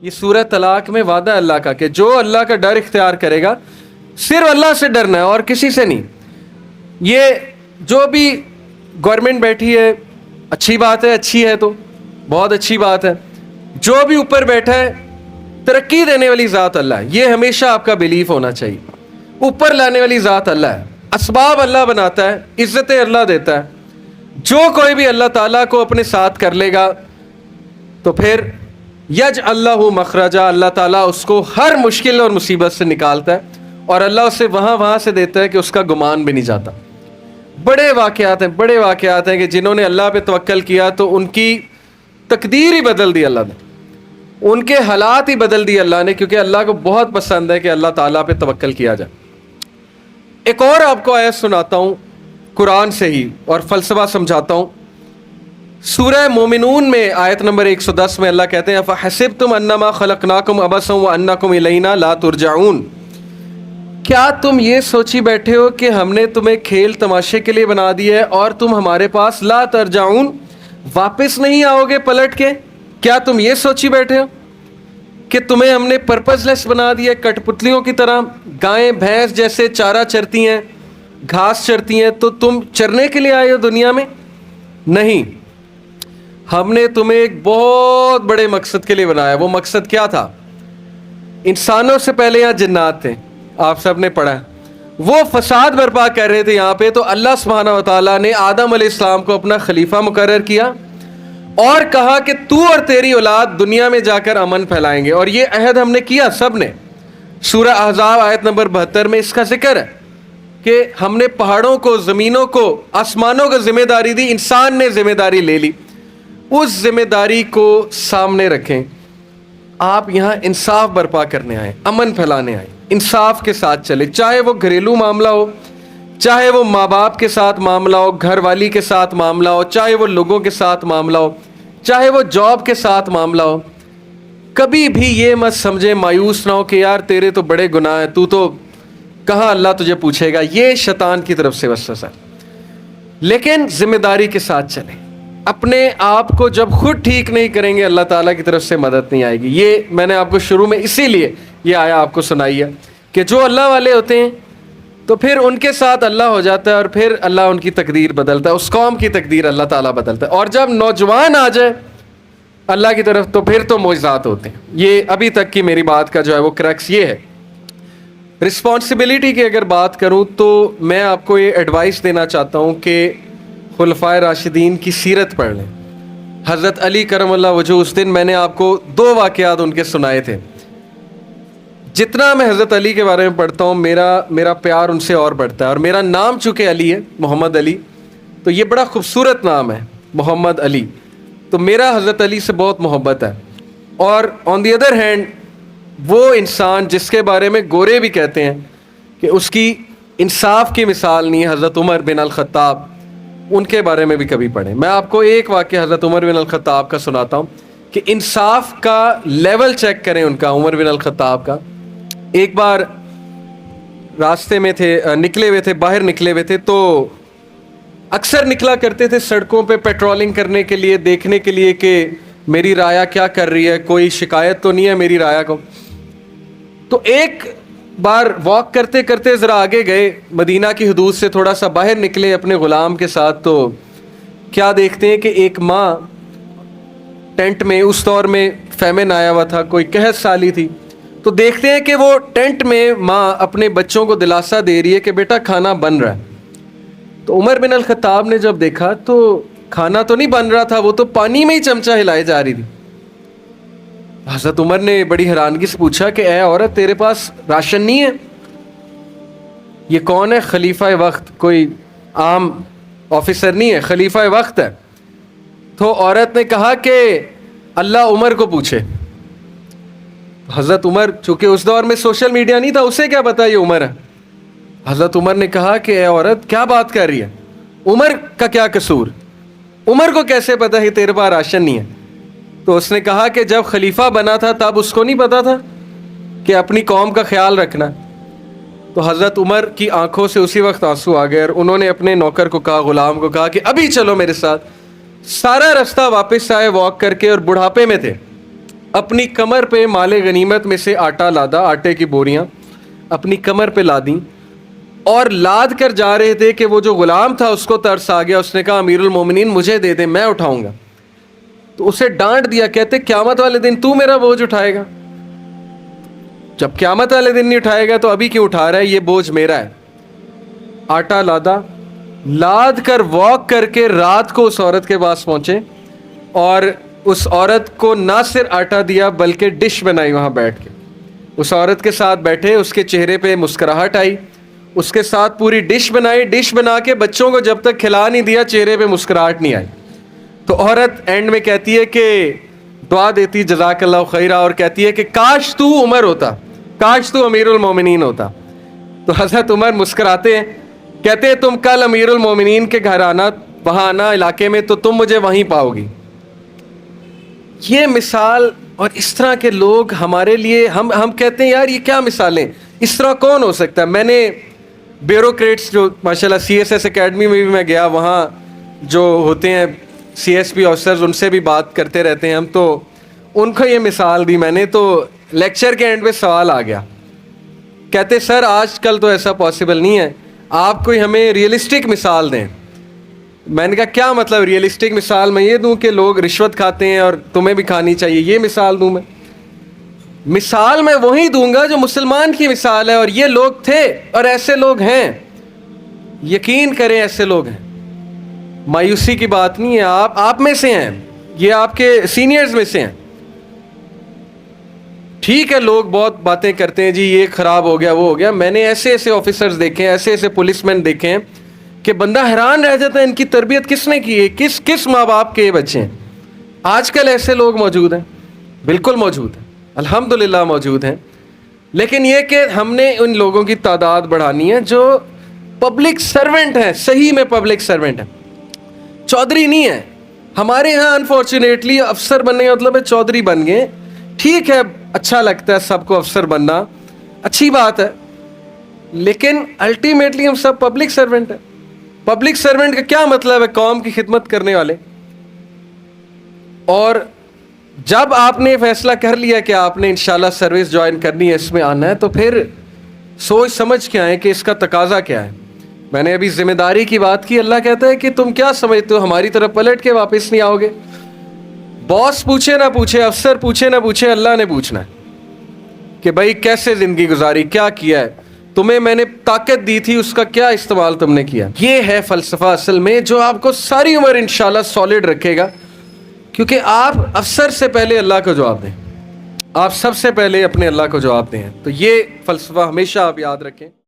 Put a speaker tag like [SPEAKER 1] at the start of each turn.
[SPEAKER 1] یہ سورہ طلاق میں وعدہ اللہ کا کہ جو اللہ کا ڈر اختیار کرے گا صرف اللہ سے ڈرنا ہے اور کسی سے نہیں. یہ جو بھی گورنمنٹ بیٹھی ہے اچھی بات ہے, اچھی ہے تو بہت اچھی بات ہے. جو بھی اوپر بیٹھا ہے ترقی دینے والی ذات اللہ ہے, یہ ہمیشہ آپ کا بلیف ہونا چاہیے. اوپر لانے والی ذات اللہ ہے, اسباب اللہ بناتا ہے, عزتیں اللہ دیتا ہے. جو کوئی بھی اللہ تعالیٰ کو اپنے ساتھ کر لے گا تو پھر یج اللہ مخرجہ, اللہ تعالیٰ اس کو ہر مشکل اور مصیبت سے نکالتا ہے اور اللہ اسے وہاں سے دیتا ہے کہ اس کا گمان بھی نہیں جاتا. بڑے واقعات ہیں کہ جنہوں نے اللہ پہ توکل کیا تو ان کی تقدیر ہی بدل دی اللہ نے, ان کے حالات ہی بدل دی اللہ نے, کیونکہ اللہ کو بہت پسند ہے کہ اللہ تعالیٰ پہ توکل کیا جائے. ایک اور آپ کو آیت سناتا ہوں قرآن سے ہی اور فلسفہ سمجھاتا ہوں. سورہ مومنون میں آیت نمبر 110 میں اللہ کہتے ہیں فَحَسِبْتُمْ أَنَّمَا خَلَقْنَاكُمْ عَبَثًا وَأَنَّكُمْ إِلَيْنَا لَا تُرْجَعُونَ. کیا تم یہ سوچی بیٹھے ہو کہ ہم نے تمہیں کھیل تماشے کے لیے بنا دیا ہے اور تم ہمارے پاس لا ترجعون, واپس نہیں آؤ گے پلٹ کے؟ کیا تم یہ سوچی بیٹھے ہو کہ تمہیں ہم نے پرپز لیس بنا دیا ہے, کٹ پتلیوں کی طرح؟ گائیں بھینس جیسے چارہ چرتی ہیں, گھاس چرتی ہیں, تو تم چرنے کے لیے آئے ہو دنیا میں؟ نہیں, ہم نے تمہیں ایک بہت بڑے مقصد کے لیے بنایا. وہ مقصد کیا تھا؟ انسانوں سے پہلے یہاں جنات تھے, آپ سب نے پڑھا. وہ فساد برپا کر رہے تھے یہاں پہ, تو اللہ سبحانہ و تعالیٰ نے آدم علیہ السلام کو اپنا خلیفہ مقرر کیا اور کہا کہ تو اور تیری اولاد دنیا میں جا کر امن پھیلائیں گے. اور یہ عہد ہم نے کیا سب نے. سورہ احزاب آیت نمبر 72 میں اس کا ذکر ہے کہ ہم نے پہاڑوں کو, زمینوں کو, آسمانوں کو ذمہ داری دی, انسان نے ذمہ داری لے لی. اس ذمہ داری کو سامنے رکھیں. آپ یہاں انصاف برپا کرنے آئے, امن پھیلانے آئے, انصاف کے ساتھ چلے. چاہے وہ گھریلو معاملہ ہو, چاہے وہ ماں باپ کے ساتھ معاملہ ہو, گھر والی کے ساتھ معاملہ ہو, چاہے وہ لوگوں کے ساتھ معاملہ ہو, چاہے وہ جاب کے ساتھ معاملہ ہو. کبھی بھی یہ مت سمجھے, مایوس نہ ہو کہ یار تیرے تو بڑے گناہ ہیں, تو کہاں اللہ تجھے پوچھے گا. یہ شیطان کی طرف سے وسوسہ ہے. لیکن ذمہ داری کے ساتھ چلیں. اپنے آپ کو جب خود ٹھیک نہیں کریں گے اللہ تعالیٰ کی طرف سے مدد نہیں آئے گی. یہ میں نے آپ کو شروع میں اسی لیے یہ آیا آپ کو سنائی ہے کہ جو اللہ والے ہوتے ہیں تو پھر ان کے ساتھ اللہ ہو جاتا ہے اور پھر اللہ ان کی تقدیر بدلتا ہے, اس قوم کی تقدیر اللہ تعالیٰ بدلتا ہے. اور جب نوجوان آ جائے اللہ کی طرف تو پھر تو معجزات ہوتے ہیں. یہ ابھی تک کی میری بات کا جو ہے وہ کریکس یہ ہے. رسپانسبلٹی کی اگر بات کروں تو میں آپ کو یہ ایڈوائس دینا چاہتا ہوں کہ خلفائے راشدین کی سیرت پڑھ لیں. حضرت علی کرم اللہ وجہ, اس دن میں نے آپ کو 2 واقعات ان کے سنائے تھے. جتنا میں حضرت علی کے بارے میں پڑھتا ہوں میرا پیار ان سے اور بڑھتا ہے. اور میرا نام چونکہ علی ہے, محمد علی, تو یہ بڑا خوبصورت نام ہے محمد علی, تو میرا حضرت علی سے بہت محبت ہے. اور آن دی ادر ہینڈ وہ انسان جس کے بارے میں گورے بھی کہتے ہیں کہ اس کی انصاف کی مثال نہیں ہے, حضرت عمر بن الخطاب, ان کے بارے میں بھی کبھی پڑھیں. میں آپ کو ایک واقعہ حضرت عمر بن الخطاب کا سناتا ہوں کہ انصاف کا لیول چیک کریں ان کا, عمر بن الخطاب کا. ایک بار راستے میں تھے, نکلے ہوئے تھے, باہر نکلے ہوئے تھے, تو اکثر نکلا کرتے تھے سڑکوں پہ پیٹرولنگ کرنے کے لیے, دیکھنے کے لیے کہ میری رایا کیا کر رہی ہے, کوئی شکایت تو نہیں ہے میری رایا کو. تو ایک بار واک کرتے کرتے ذرا آگے گئے, مدینہ کی حدود سے تھوڑا سا باہر نکلے اپنے غلام کے ساتھ, تو کیا دیکھتے ہیں کہ ایک ماں ٹینٹ میں, اس دور میں فیمن آیا ہوا تھا, کوئی قحط سالی تھی, تو دیکھتے ہیں کہ وہ ٹینٹ میں ماں اپنے بچوں کو دلاسا دے رہی ہے کہ بیٹا کھانا بن رہا ہے. تو عمر بن الخطاب نے جب دیکھا تو کھانا تو نہیں بن رہا تھا, وہ تو پانی میں ہی چمچہ ہلائے جا رہی تھی. حضرت عمر نے بڑی حیرانگی سے پوچھا کہ اے عورت تیرے پاس راشن نہیں ہے؟ یہ کون ہے؟ خلیفہ وقت, کوئی عام آفیسر نہیں ہے, خلیفہ وقت ہے. تو عورت نے کہا کہ اللہ عمر کو پوچھے. حضرت عمر, چونکہ اس دور میں سوشل میڈیا نہیں تھا, اسے کیا پتا یہ عمر ہے. حضرت عمر نے کہا کہ اے عورت کیا بات کر رہی ہے, عمر کا کیا قصور, عمر کو کیسے پتا کہ تیرے پاس راشن نہیں ہے؟ تو اس نے کہا کہ جب خلیفہ بنا تھا تب اس کو نہیں پتا تھا کہ اپنی قوم کا خیال رکھنا. تو حضرت عمر کی آنکھوں سے اسی وقت آنسو آ گئے اور انہوں نے اپنے نوکر کو کہا, غلام کو کہا کہ ابھی چلو میرے ساتھ. سارا راستہ واپس آئے واک کر کے, اور بڑھاپے میں تھے, اپنی کمر پہ مال غنیمت میں سے آٹا لادا، آٹے کی بوریاں اپنی کمر پہ لادیں اور لاد کر جا رہے تھے کہ وہ جو غلام تھا اس کو ترس آ گیا، اس نے کہا امیر المومنین مجھے دے دیں، میں اٹھاؤں گا. تو اسے ڈانٹ دیا، کہتے قیامت والے دن تو میرا بوجھ اٹھائے گا؟ جب قیامت والے دن نہیں اٹھائے گا تو ابھی کیوں اٹھا رہا ہے؟ یہ بوجھ میرا ہے. آٹا لادا، لاد کر واک کر کے رات کو اس عورت کے پاس پہنچے اور اس عورت کو نہ صرف آٹا دیا بلکہ ڈش بنائی. وہاں بیٹھ کے اس عورت کے ساتھ بیٹھے، اس کے چہرے پہ مسکراہٹ آئی، اس کے ساتھ پوری ڈش بنائی. ڈش بنا کے بچوں کو جب تک کھلا نہیں دیا چہرے پہ مسکراہٹ نہیں آئی. تو عورت اینڈ میں کہتی ہے کہ دعا دیتی جزاک اللہ خیرہ، اور کہتی ہے کہ کاش تو عمر ہوتا، کاش تو امیر المومنین ہوتا. تو حضرت عمر مسکراتے ہیں، کہتے ہیں تم کل امیر المومنین کے گھر آنا، وہاں آنا علاقے میں، تو تم مجھے وہیں پاؤ گی. یہ مثال اور اس طرح کے لوگ ہمارے لیے، ہم کہتے ہیں یار یہ کیا مثالیں، اس طرح کون ہو سکتا ہے. میں نے بیوروکریٹس جو ماشاءاللہ سی ایس ایس اکیڈمی میں بھی میں گیا، وہاں جو ہوتے ہیں سی ایس پی آفیسرز، ان سے بھی بات کرتے رہتے ہیں ہم، تو ان کو یہ مثال دی میں نے. تو لیکچر کے اینڈ پہ سوال آ گیا، کہتے سر آج کل تو ایسا پاسبل نہیں ہے، آپ کوئی ہمیں ریئلسٹک مثال دیں. میں نے کہا کیا مطلب ریئلسٹک مثال میں یہ دوں کہ لوگ رشوت کھاتے ہیں اور تمہیں بھی کھانی چاہیے، یہ مثال دوں؟ میں مثال میں وہی دوں گا جو مسلمان کی مثال ہے، اور یہ لوگ تھے اور ایسے لوگ ہیں. یقین کریں ایسے لوگ ہیں. مایوسی کی بات نہیں ہے، آپ میں سے ہیں، یہ آپ کے سینئرز میں سے ہیں. ٹھیک ہے لوگ بہت باتیں کرتے ہیں، جی یہ خراب ہو گیا وہ ہو گیا. میں نے ایسے ایسے آفیسرز دیکھے ہیں، ایسے ایسے پولیس مین دیکھے ہیں کہ بندہ حیران رہ جاتا ہے ان کی تربیت کس نے کی ہے، کس ماں باپ کے یہ بچے ہیں. آج کل ایسے لوگ موجود ہیں، بالکل موجود ہیں، الحمدللہ موجود ہیں. لیکن یہ کہ ہم نے ان لوگوں کی تعداد بڑھانی ہے جو پبلک سرونٹ ہیں، صحیح میں پبلک سرونٹ ہیں، چودھری نہیں ہے. ہمارے ہاں انفارچونیٹلی افسر بننے کا مطلب ہے چودھری بن گئے. ٹھیک ہے اچھا لگتا ہے سب کو افسر بننا، اچھی بات ہے، لیکن الٹیمیٹلی ہم سب پبلک سرونٹ ہیں. پبلک سرونٹ کا کیا مطلب ہے؟ قوم کی خدمت کرنے والے. اور جب آپ نے فیصلہ کر لیا کہ آپ نے انشاءاللہ سروس جوائن کرنی ہے، اس میں آنا ہے، تو پھر سوچ سمجھ کے آئیں کہ اس کا تقاضا کیا ہے. میں نے ابھی ذمہ داری کی بات کی، اللہ کہتا ہے کہ تم کیا سمجھتے ہو ہماری طرف پلٹ کے واپس نہیں آؤ گے؟ باس پوچھے نہ پوچھے، افسر پوچھے نہ پوچھے، اللہ نے پوچھنا ہے کہ بھائی کیسے زندگی گزاری، کیا کیا ہے، تمہیں میں نے طاقت دی تھی اس کا کیا استعمال تم نے کیا. یہ ہے فلسفہ اصل میں جو آپ کو ساری عمر انشاءاللہ سالڈ رکھے گا. کیونکہ آپ افسر سے پہلے اللہ کو جواب دیں، آپ سب سے پہلے اپنے اللہ کو جواب دیں. تو یہ فلسفہ ہمیشہ آپ یاد رکھیں.